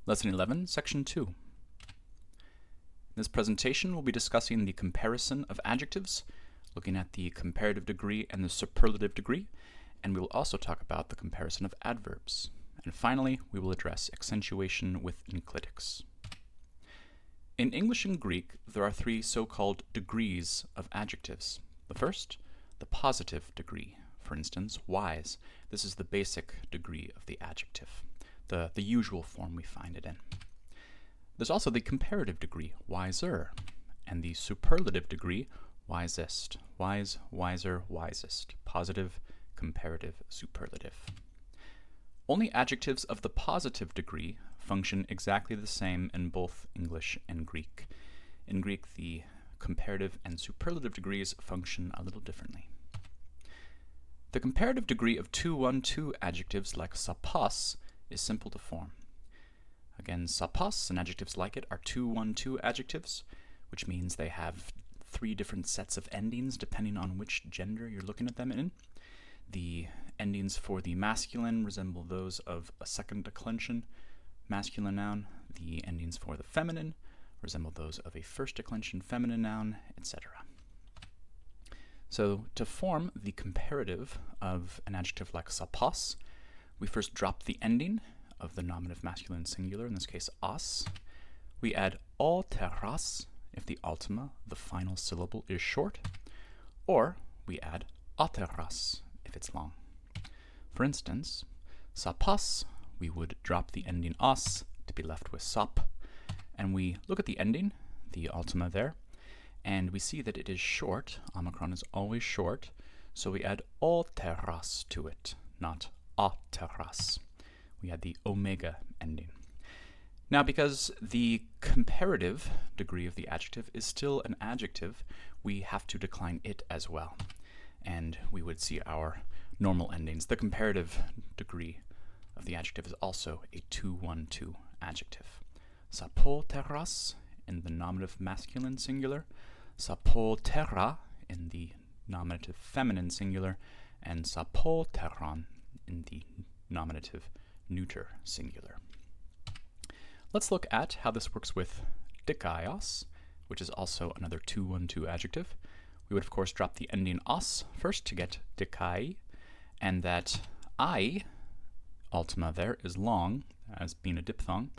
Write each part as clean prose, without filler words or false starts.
Lesson 11, Section 2. In this presentation, we'll be discussing the comparison of adjectives, looking at the comparative degree and the superlative degree, and we will also talk about the comparison of adverbs. And finally, we will address accentuation with enclitics. In English and Greek, there are three so-called degrees of adjectives. The first, the positive degree. For instance, wise. This is the basic degree of the adjective, the usual form we find it in. There's also the comparative degree, wiser, and the superlative degree, wisest. Wise, wiser, wisest. Positive, comparative, superlative. Only adjectives of the positive degree function exactly the same in both English and Greek. In Greek, the comparative and superlative degrees function a little differently. The comparative degree of 2-1-2 adjectives like sapos is simple to form. Again, sapos and adjectives like it are 2-1-2 adjectives, which means they have three different sets of endings depending on which gender you're looking at them in. The endings for the masculine resemble those of a second declension masculine noun. The endings for the feminine resemble those of a first declension feminine noun, etc. So to form the comparative of an adjective like sapos, we first drop the ending of the nominative masculine singular, in this case os. We add alteras if the ultima, the final syllable, is short, or we add alteras if it's long. For instance, sapos, we would drop the ending os to be left with sop, and we look at the ending, the ultima there, and we see that it is short. Omicron is always short, so we add alteras to it, not alteras. We add the omega ending. Now, because the comparative degree of the adjective is still an adjective, we have to decline it as well. And we would see our normal endings. The comparative degree of the adjective is also a 2-1-2 adjective. Sapoteras in the nominative masculine singular, sapotera in the nominative feminine singular, and sapoteron in the nominative neuter singular. Let's look at how this works with dikaios, which is also another 2-1-2 adjective. We would, of course, drop the ending os first to get dikai, and that I, ultima there, is long, as being a diphthong,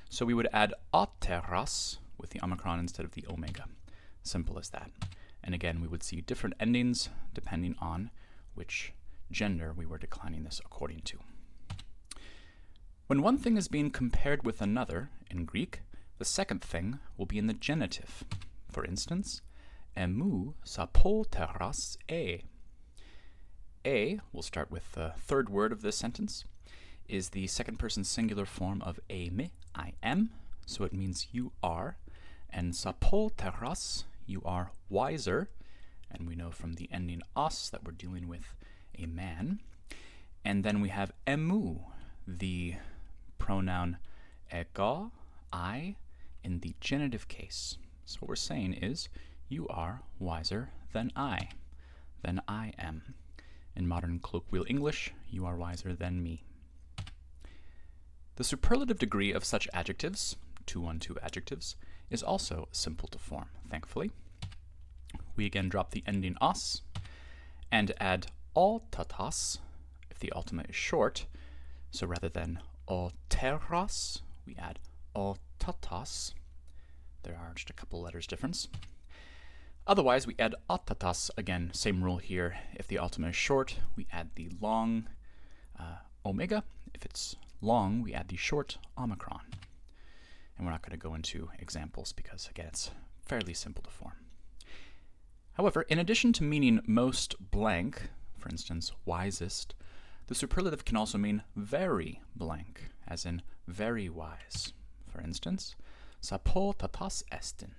so we would add alteras with the omicron instead of the omega. Simple as that. And again, we would see different endings depending on which gender we were declining this according to. When one thing is being compared with another in Greek, the second thing will be in the genitive. For instance, emou sapoteras e. E, we'll start with the third word of this sentence, is the second person singular form of eime, I am, so it means you are, and sapoteras, you are wiser, and we know from the ending os that we're dealing with a man. And then we have emou, the pronoun ego, I, in the genitive case. So what we're saying is, you are wiser than I am. In modern colloquial English, you are wiser than me. The superlative degree of such adjectives, 2-1-2 adjectives, is also simple to form, thankfully. We again drop the ending os and add altatas if the ultima is short. So rather than alteras, we add altatas. There are just a couple letters difference. Otherwise, we add altatas. Again, same rule here. If the ultima is short, we add the long omega. If it's long, we add the short omicron. And we're not going to go into examples because, again, it's fairly simple to form. However, in addition to meaning most blank, for instance, wisest, the superlative can also mean very blank, as in very wise. For instance, sapotatas estin.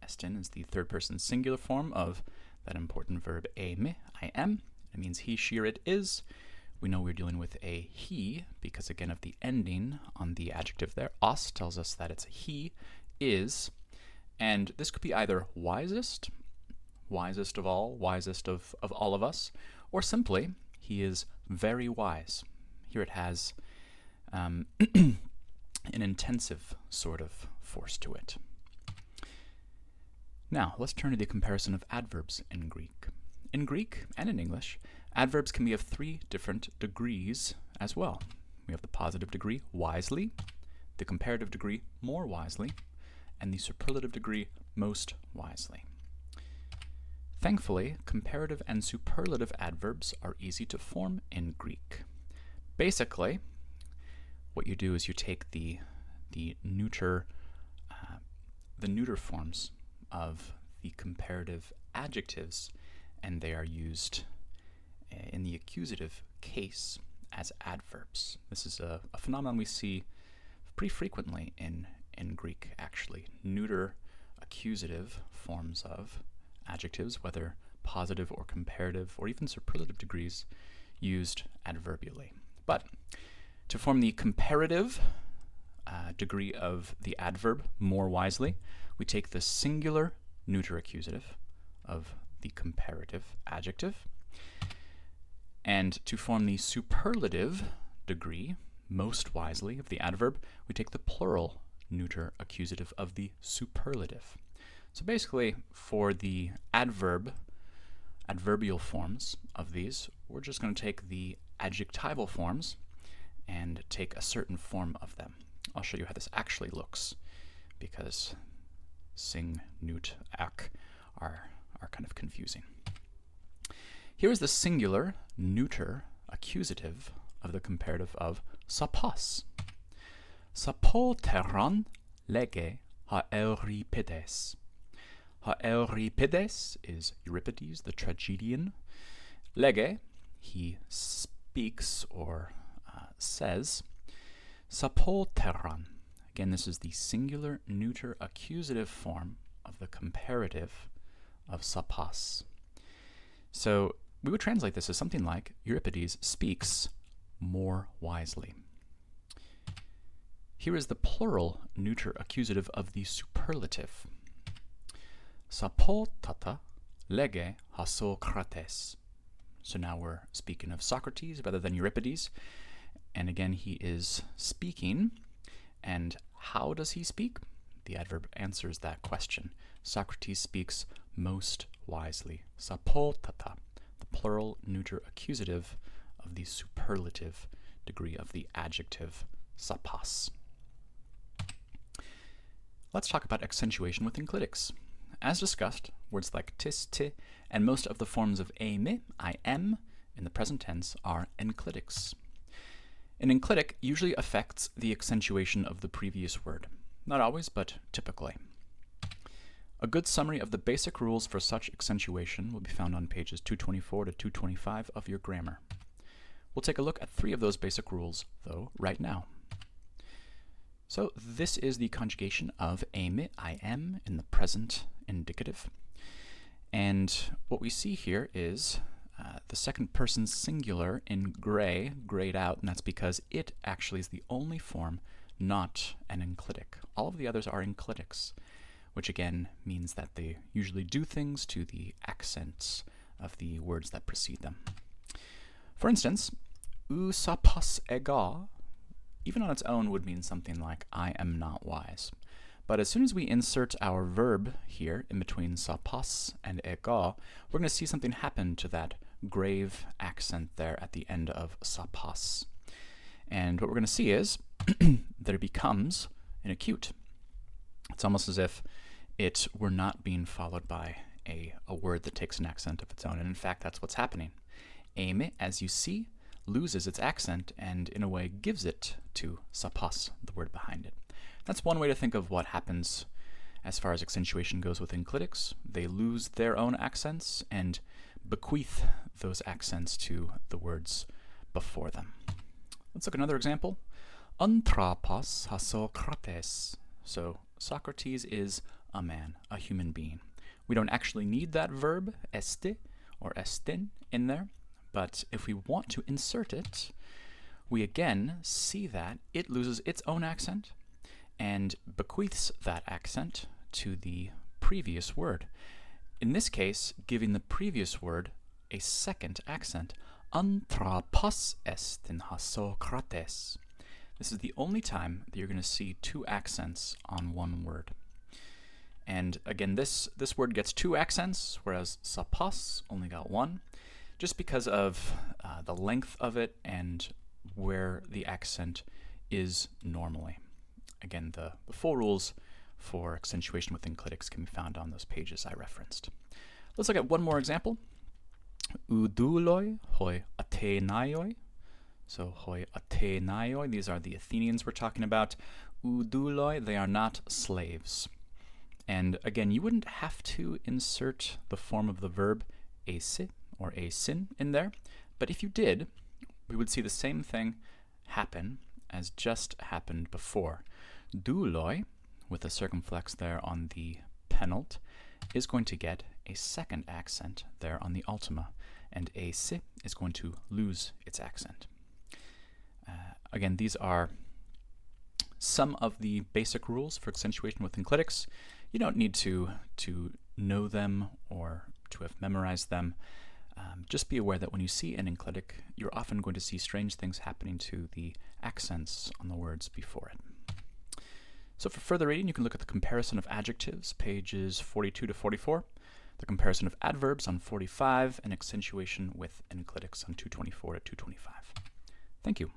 Estin is the third person singular form of that important verb eime, I am. It means he, she, or it is. We know we're dealing with a he because, again, of the ending on the adjective there. Os tells us that it's a he, is. And this could be either wisest, wisest of all, wisest of all of us, or simply, he is very wise. Here it has an intensive sort of force to it. Now, let's turn to the comparison of adverbs in Greek. In Greek and in English, adverbs can be of 3 different degrees as well. We have the positive degree, wisely, the comparative degree, more wisely, and the superlative degree, most wisely. Thankfully, comparative and superlative adverbs are easy to form in Greek. Basically, what you do is you take the neuter forms of the comparative adjectives, and they are used in the accusative case as adverbs. This is a phenomenon we see pretty frequently in Greek, actually. Neuter accusative forms of adjectives, whether positive or comparative or even superlative degrees, used adverbially. But to form the comparative degree of the adverb more wisely, we take the singular neuter accusative of the comparative adjective. And to form the superlative degree most wisely of the adverb, we take the plural neuter accusative of the superlative. So basically, for the adverbial forms of these, we're just going to take the adjectival forms and take a certain form of them. I'll show you how this actually looks, because sing, neut, ak are kind of confusing. Here is the singular neuter accusative of the comparative of sapos. Sapolteron lege ha Euripides. Ha Euripides is Euripides, the tragedian. Lege, he speaks or says. Sapolteron. Again, this is the singular neuter accusative form of the comparative of sapos. So we would translate this as something like Euripides speaks more wisely. Here is the plural neuter accusative of the superlative. Sapotata lege ha Socrates. So now we're speaking of Socrates rather than Euripides. And again, he is speaking. And how does he speak? The adverb answers that question. Socrates speaks most wisely. Sapotata, the plural neuter accusative of the superlative degree of the adjective sapos. Let's talk about accentuation with enclitics. As discussed, words like tis, ti, and most of the forms of eime, I am, in the present tense are enclitics. An enclitic usually affects the accentuation of the previous word. Not always, but typically. A good summary of the basic rules for such accentuation will be found on pages 224 to 225 of your grammar. We'll take a look at 3 of those basic rules, though, right now. So this is the conjugation of eime, I am, in the present indicative. And what we see here is the second person singular in gray, grayed out, and that's because it actually is the only form not an enclitic. All of the others are enclitics, which again means that they usually do things to the accents of the words that precede them. For instance, ou sapos ega, even on its own, would mean something like I am not wise. But as soon as we insert our verb here in between sapos and ega, we're going to see something happen to that grave accent there at the end of sapos. And what we're going to see is that it becomes an acute. It's almost as if it were not being followed by a word that takes an accent of its own. And in fact, that's what's happening. Eime, as you see, loses its accent and in a way gives it to sapos, the word behind it. That's one way to think of what happens as far as accentuation goes with enclitics. They lose their own accents and bequeath those accents to the words before them. Let's look at another example. Anthropos ha Socrates. So Socrates is a man, a human being. We don't actually need that verb, este or estin, in there, but if we want to insert it, we again see that it loses its own accent and bequeaths that accent to the previous word. In this case, giving the previous word a second accent. Anthropos estin ha Socrates. This is the only time that you're going to see two accents on one word. And again, this word gets two accents, whereas sapas only got one, just because of the length of it and where the accent is normally. Again, the full rules for accentuation with enclitics can be found on those pages I referenced. Let's look at one more example. Oudoloi hoi Athenaioi. So hoi Athenaioi, these are the Athenians we're talking about. Oudoloi, they are not slaves. And again, you wouldn't have to insert the form of the verb eise or eisin in there, but if you did, we would see the same thing happen as just happened before. Douloi, with a circumflex there on the penult, is going to get a second accent there on the ultima, and eise is going to lose its accent. Again, these are some of the basic rules for accentuation with enclitics. You don't need to know them or to have memorized them. Just be aware that when you see an enclitic, you're often going to see strange things happening to the accents on the words before it. So for further reading, you can look at the comparison of adjectives, pages 42 to 44, the comparison of adverbs on 45, and accentuation with enclitics on 224 to 225. Thank you.